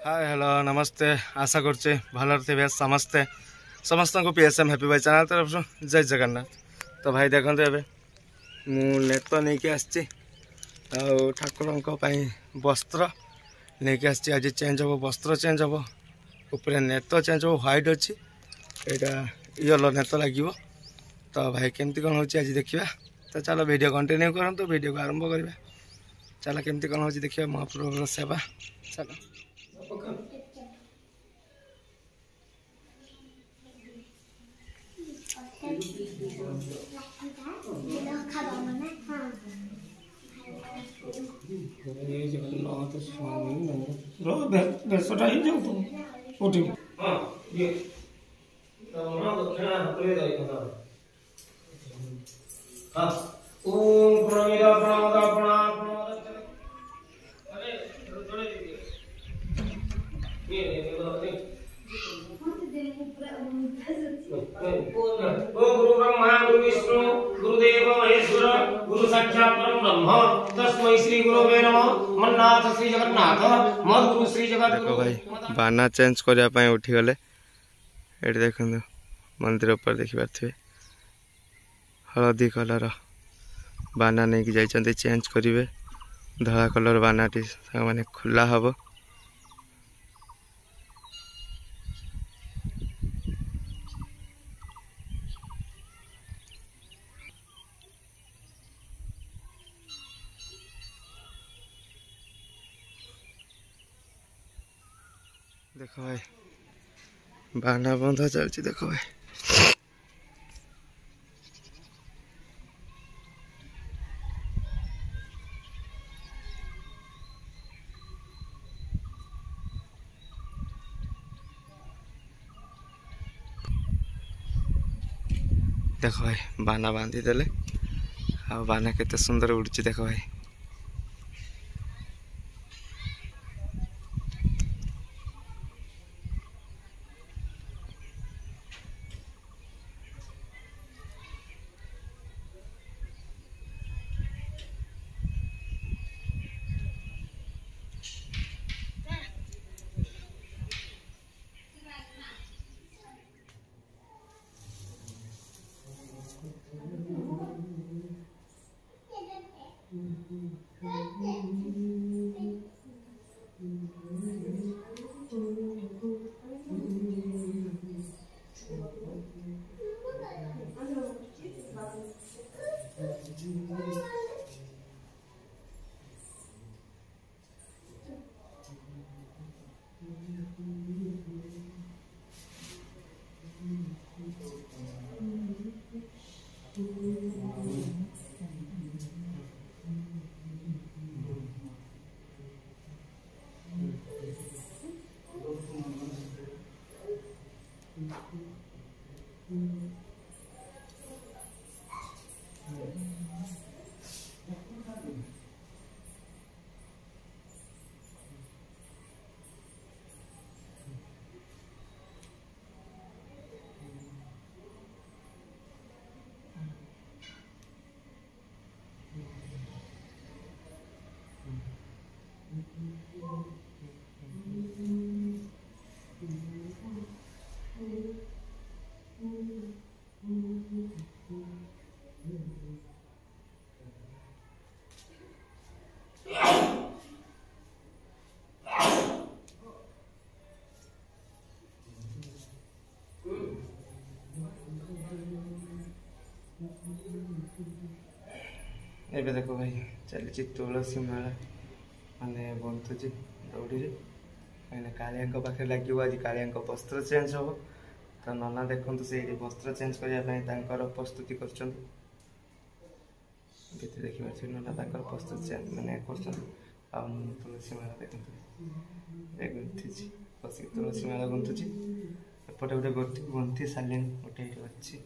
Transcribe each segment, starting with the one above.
Hi hello नमस्ते आशा करछे भलो थे समस्ते समस्त को पीएसएम हैप्पी भाई चैनल तरफ जय जगन्नाथ। तो भाई देखते ए मु नेत नहीं आसी ठाकुर वस्त्र नहीं आसी आज चेंज हम वस्त्र चेंज हम ऊपर नेत चेंज हम व्हाइट अच्छी यहाँ येलो नेत लगे। तो भाई केमती कौन हो आज देखा। तो चलो वीडियो कंटिन्यू करूँ वीडियो को आरंभ करवा। चलो केमती कौन हो देखा महाप्रभुर सेवा। चलो जगन्नाथ स्वामी बेसटा ही जाऊ तुम उठी ओम प्रणमिदा प्रणमदा प्रणाम गुरु ब्रह्मा गुरु विष्णु गुरुदेव महेश्वर गुरु साक्षात् परम ब्रह्म तस्मै श्री गुरुवे नमः। मन्नाथ श्री जगन्नाथ मद गुरु श्री जगद्गुरु। भाई बाना चेंज करिया पई उठी गले एठी देखंदो मंदिर ऊपर देखि पारथिबे हळदी कलर बाना नहीं कि जाइछन्ते चेंज करिवे धला कलर बानाटी माने खुला हबो। देखो भाई बाना बंधा चलती देखो भाई देखो भाई बाना बांधी देले आ बाना केते सुंदर उड़ची देखो भाई। एबे देखो भाई चली तुलसी माला माने बंधुची दौड़ी कहीं कालिया पाखे लगे आज कालिया वस्त्र चेंज हम। तो नना देखु से वस्त्र चेंज करने प्रस्तुति कर देखिए नना प्रस्तुति चेंज मैंने कर तुलसी माला देखते गुंथी बस तुलसी माला गुंथुची एपटे गोटे गुंथी सारे गोटे अच्छी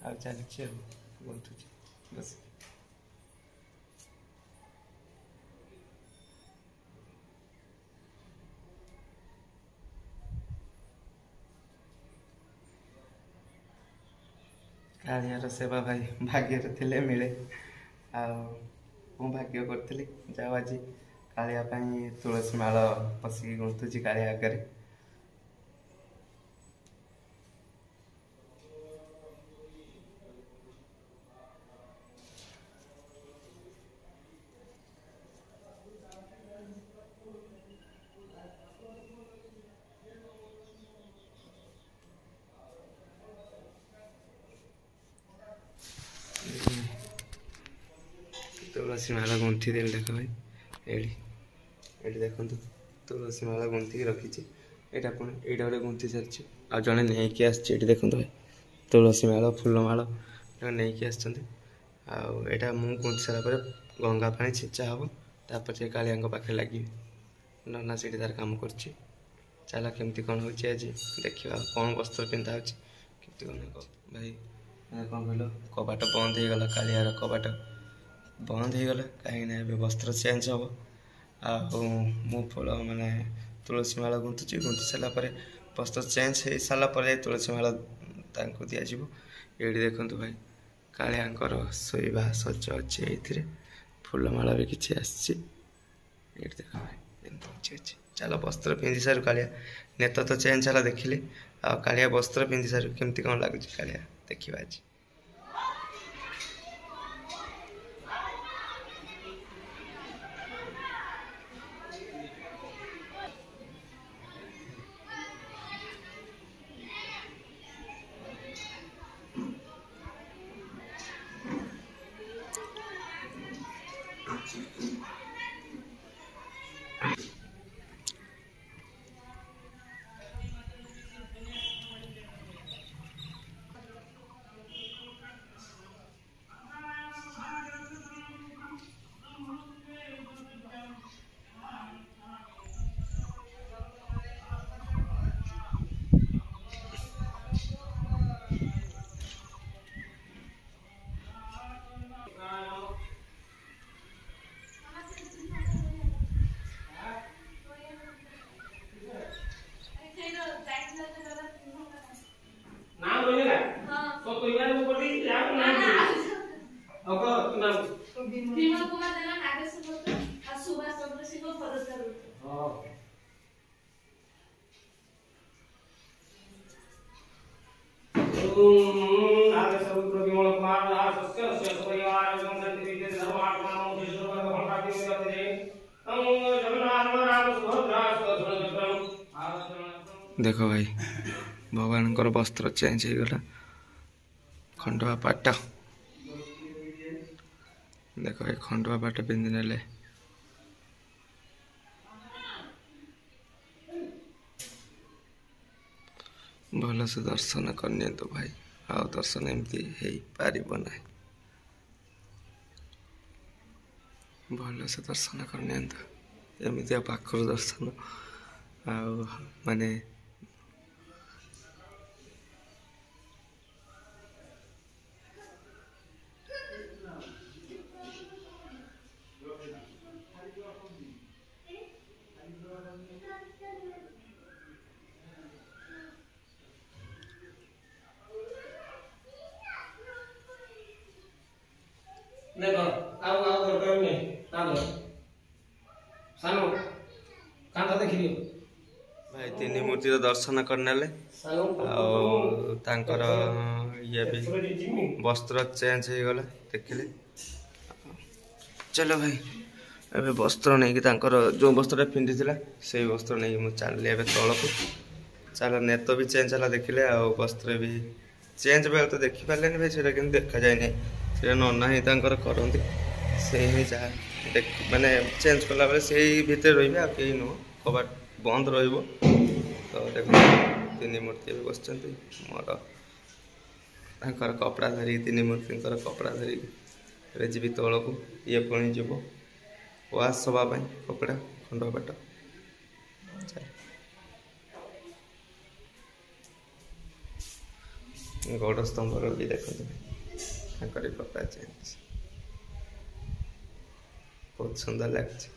आ चलती गुंथुची बस। कालियार सेवा भाई भाग्य थे मिले आ भाग्य करी जाओ आज कालिया तुलसी माल बसिक गुंथुची कालिया आगे। तुलसी माला गुंथी देली देख भाई ये देखो तुलसी माला गुंथी रखी यहाँ पुणी यहाँ गोटे गुंथी सारी आ जड़े नहीं आसी देखो भाई तुलसी माला फूल माला नहीं आसटा मुझे गुंथी सारापर गंगा पानी छेचा हम तापर कालिया पाखे लगे नना से तार कम कर चला केमती कौन हो देखा कौन वस्त्र पिंधा होती कौन भाई कौन कहल कबाट बंद हो गला कालियार कबाट बंद हो गला कहीं वस्त्र चेंज हम फूल माने तुलसी माला गुंथुची गुंथि सारापर वस्त्र चेंज हो सारापर तुलसी माला दि ये देखो भाई कालियांकर शोवा सज अच्छे ये फूलमाला भी किसी आसी देख भाई अच्छे चलो वस्त्र पिंधि सारू कालिया नेत तो चेंज है देखिले आ कालिया वस्त्र पिंधि सारू केमती कौन लगुच कालिया देखा आज। देखो भाई भगवान वस्त्र चेंज हो गला खंडुआ पाट देखो भाई खंडुआ पाट पिंधि ने भल से दर्शन करनी तो भाई आ दर्शन एमती हो पार भल से दर्शन करनी एमती पाखर दर्शन आ माने देखो आउ आउ दरकार नहीं कांद सानो कांद देखि दियो भाई तीन मूर्ति तो दर्शन करने तांकर ये भी वस्त्र चेंज हो गला देखिले। चलो भाई अबे वस्त्र नहीं कि तांकर जो वस्त्र पिंधि से वस्त्र नहीं मुझे चलिए तल को चल नेत भी चेंज है देखिले आ वस्त्र भी चेंज बेल तो देखी पारे भाई से देखा जाए नहीं से नना ही करती से ही जहाँ देख माने चेंज कला बेले से भितर रही आ कहीं नुह कबाट बंद रो तो देख तीन मूर्ति भी बस मोर तांकर कपड़ा धरिक तीन मूर्ति कपड़ा धरिक जी तौल को ये पुणी जीव वाश हवाई कपड़ा खंड पाट गौड़ स्तंभ भी देखते कपड़ा चेंज बहुत सुंदर लगे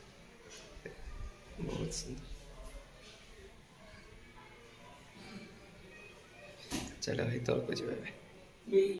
बहुत सुंदर। चलो भाई तौल को जी।